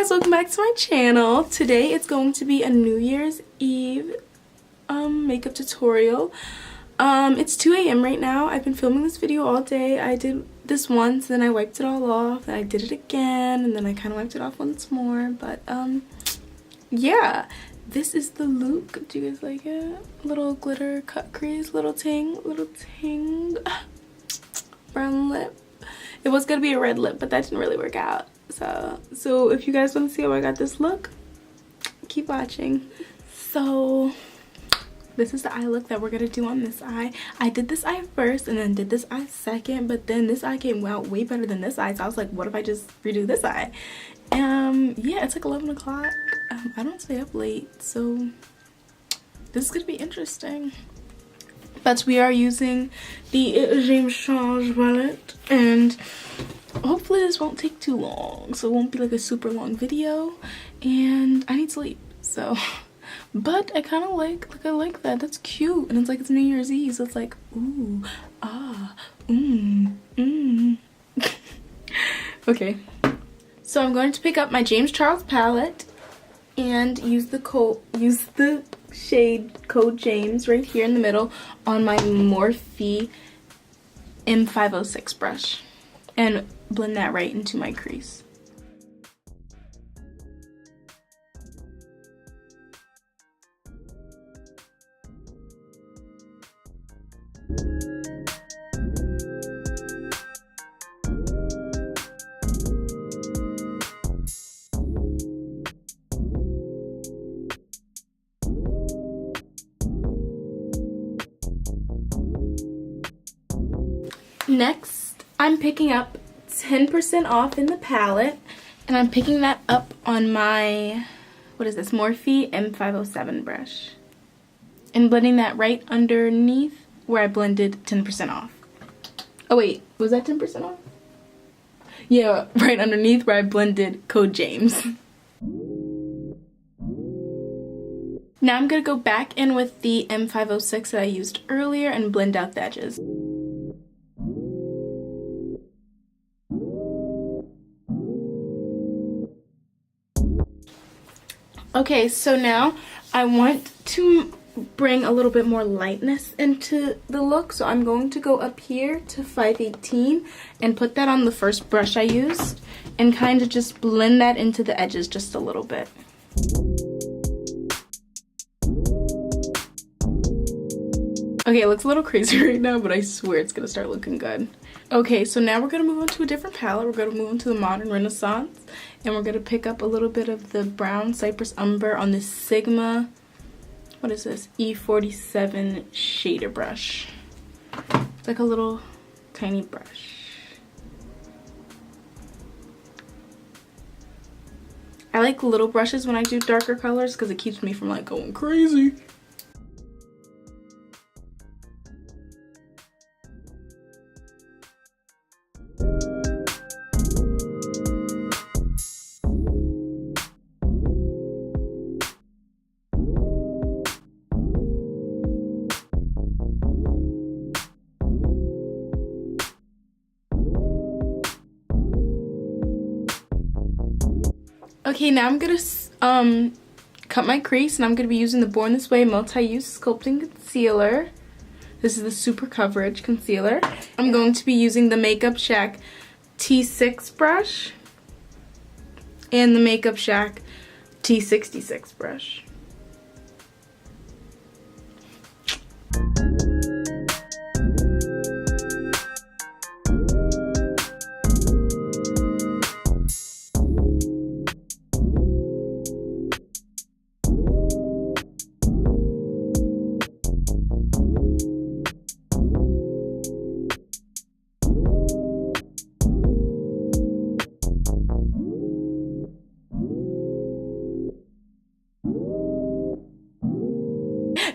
guys, welcome back to my channel. Today it's going to be a New Year's Eve makeup tutorial. It's 2 a.m. right now. I've been filming this video all day. I did this once, then I wiped it all off, and I did it again, and then I kind of wiped it off once more. But yeah, this is the look. Do you guys like it? Little glitter cut crease, little ting. Brown lip. It was gonna be a red lip, but that didn't really work out. So if you guys want to see how I got this look, keep watching. So this is the eye look that we're gonna do on this eye. I did this eye first and then did this eye second, but then this eye came out way better than this eye, so I was like, what if I just redo this eye? Yeah, it's like 11 o'clock. I don't stay up late, so this is gonna be interesting. But we are using the James Charles palette, and hopefully this won't take too long, so it won't be like a super long video, and I need sleep, so. But I kind of I like that. That's cute, and it's like it's New Year's Eve, so it's like ooh, ah, Okay, so I'm going to pick up my James Charles palette and use the shade Code James right here in the middle on my Morphe M506 brush and blend that right into my crease. Next, I'm picking up 10% off in the palette, and I'm picking that up on my, what is this, Morphe M507 brush, and blending that right underneath where I blended 10% off. Oh wait, was that 10% off? Yeah, right underneath where I blended Code James. Now I'm gonna go back in with the M506 that I used earlier and blend out the edges. Okay, so now I want to bring a little bit more lightness into the look, so I'm going to go up here to 518 and put that on the first brush I used and kind of just blend that into the edges just a little bit. Okay, it looks a little crazy right now, but I swear it's gonna start looking good. Okay, so now we're gonna move on to a different palette. We're gonna move on to the Modern Renaissance, and we're gonna pick up a little bit of the brown Cypress Umber on this Sigma, what is this, E47 shader brush. It's like a little tiny brush. I like little brushes when I do darker colors because it keeps me from like going crazy. Okay, now I'm gonna cut my crease, and I'm gonna be using the Born This Way multi-use sculpting concealer. This is the super coverage concealer. I'm going to be using the Makeup Shack T6 brush and the Makeup Shack T66 brush.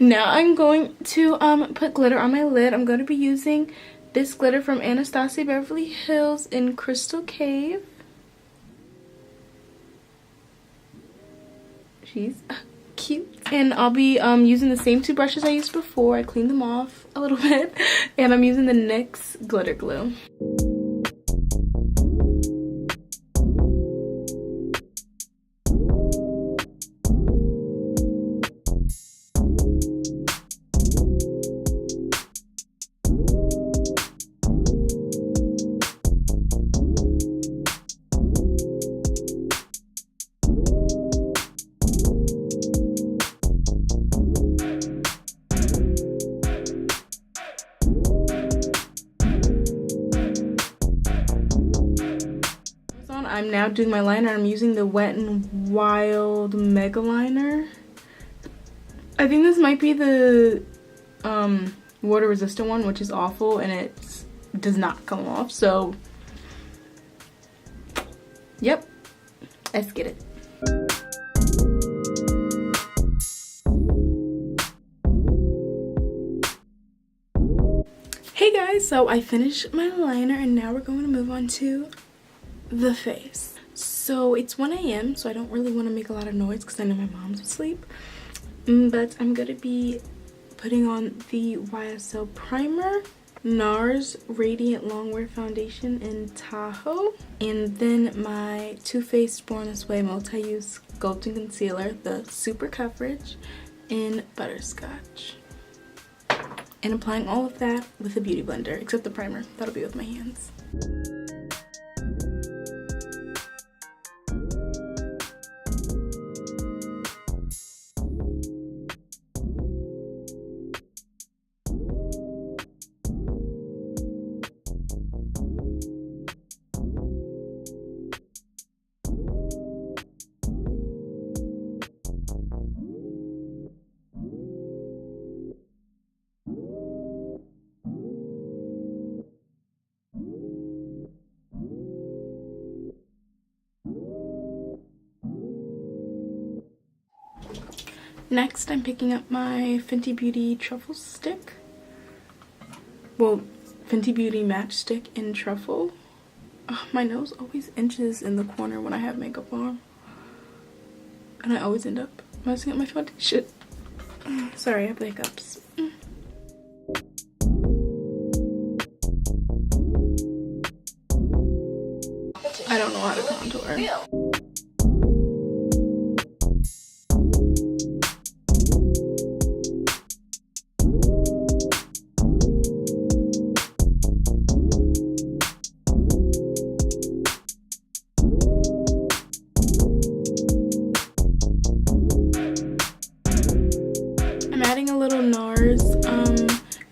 Now I'm going to put glitter on my lid. I'm going to be using this glitter from Anastasia Beverly Hills in Crystal Cave. She's cute. And I'll be using the same two brushes I used before. I cleaned them off a little bit. And I'm using the NYX glitter glue. I'm now doing my liner. I'm using the Wet n Wild Mega Liner. I think this might be the water resistant one, which is awful, and it does not come off. So yep, let's get it. Hey guys, so I finished my liner and now we're going to move on to the face. So it's 1 a.m. so I don't really want to make a lot of noise because I know my mom's asleep. But I'm going to be putting on the YSL primer, NARS Radiant Longwear Foundation in Tahoe, and then my Too Faced Born This Way multi-use sculpting concealer, the Super Coverage in Butterscotch. And applying all of that with a beauty blender, except the primer. That'll be with my hands. Next, I'm picking up my Fenty Beauty Truffle Stick. Well, Fenty Beauty Match Stick in Truffle. Oh, my nose always inches in the corner when I have makeup on. And I always end up messing up my foundation. Sorry, I have the hiccups. I don't know how to contour.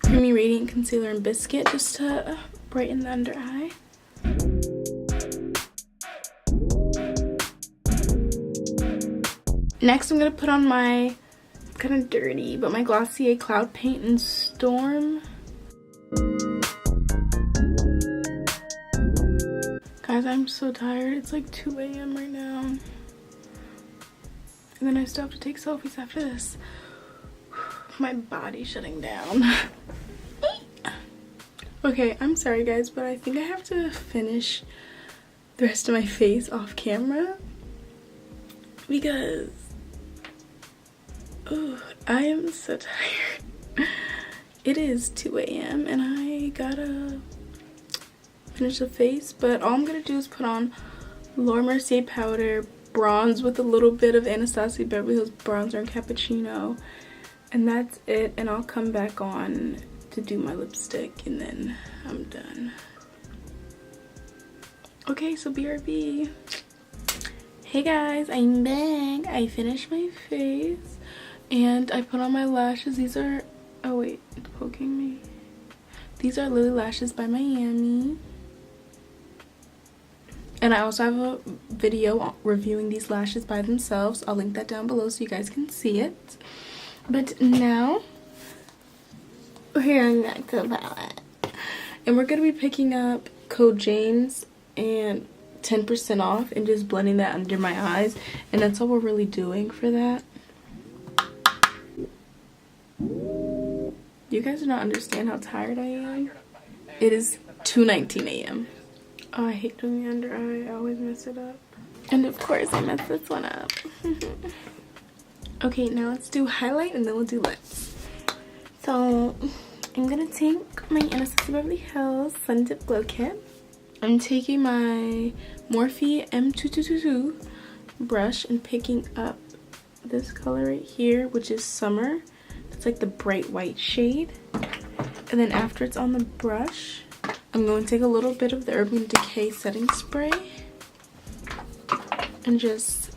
Creamy Radiant Concealer in Biscuit just to brighten the under eye. Next, I'm going to put on my, it's kind of dirty, but my Glossier Cloud Paint in Storm. Guys, I'm so tired. It's like 2 a.m. right now. And then I still have to take selfies after this. My body's shutting down. Okay, I'm sorry guys, but I think I have to finish the rest of my face off camera because I am so tired. It is 2 a.m. and I gotta finish the face, but all I'm gonna do is put on Laura Mercier powder, bronze with a little bit of Anastasia Beverly Hills bronzer and cappuccino. And that's it, and I'll come back on to do my lipstick and then I'm done. Okay, so BRB. Hey guys, I'm back. I finished my face and I put on my lashes. These are, oh wait, it's poking me. These are Lily Lashes by Miami. And I also have a video reviewing these lashes by themselves. I'll link that down below so you guys can see it. But now, we're on back to the palette. And we're going to be picking up Code James and 10% off and just blending that under my eyes. And that's all we're really doing for that. You guys do not understand how tired I am. It is 2:19 a.m. Oh, I hate doing the under eye. I always mess it up. And of course, I messed this one up. Okay, now let's do highlight and then we'll do lips. So, I'm going to take my Anastasia Beverly Hills Sun Dip Glow Kit. I'm taking my Morphe M2222 brush and picking up this color right here, which is Summer. It's like the bright white shade. And then after it's on the brush, I'm going to take a little bit of the Urban Decay setting spray and just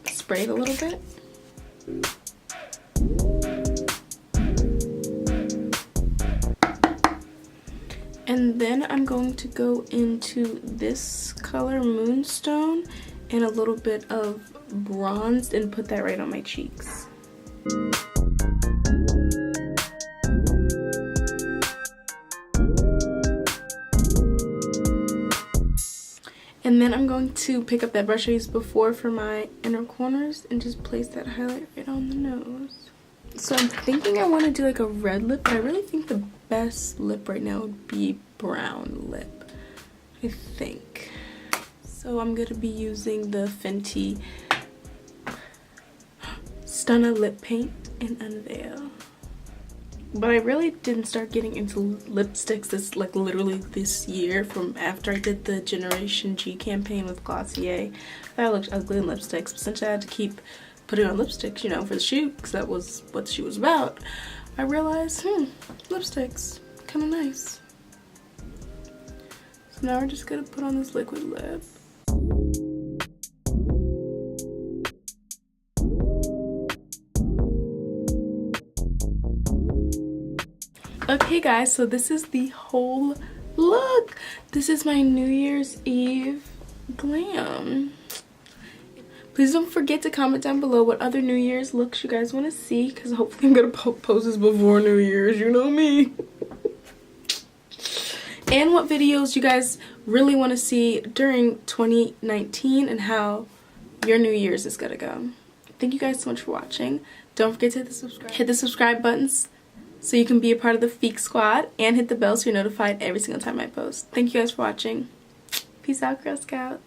spray it a little bit. And then I'm going to go into this color, Moonstone, and a little bit of bronze and put that right on my cheeks. And then I'm going to pick up that brush I used before for my inner corners and just place that highlight right on the nose. So I'm thinking I want to do like a red lip, but I really think the best lip right now would be brown lip, I think. So I'm going to be using the Fenty Stunna Lip Paint in Unveil. But I really didn't start getting into lipsticks this like literally this year, from after I did the Generation G campaign with Glossier. I thought I looked ugly in lipsticks, but since I had to keep putting on lipsticks, you know, for the shoot, because that was what she was about, I realized, lipsticks, kind of nice. So now we're just gonna put on this liquid lip. Okay guys, so this is the whole look. This is my New Year's Eve glam. Please don't forget to comment down below what other New Year's looks you guys want to see, because hopefully I'm gonna post this before New Year's, you know me. And what videos you guys really want to see during 2019 and how your New Year's is gonna go. Thank you guys so much for watching. Don't forget to hit the subscribe buttons so you can be a part of the Feek squad, and hit the bell so you're notified every single time I post. Thank you guys for watching. Peace out, Girl Scouts.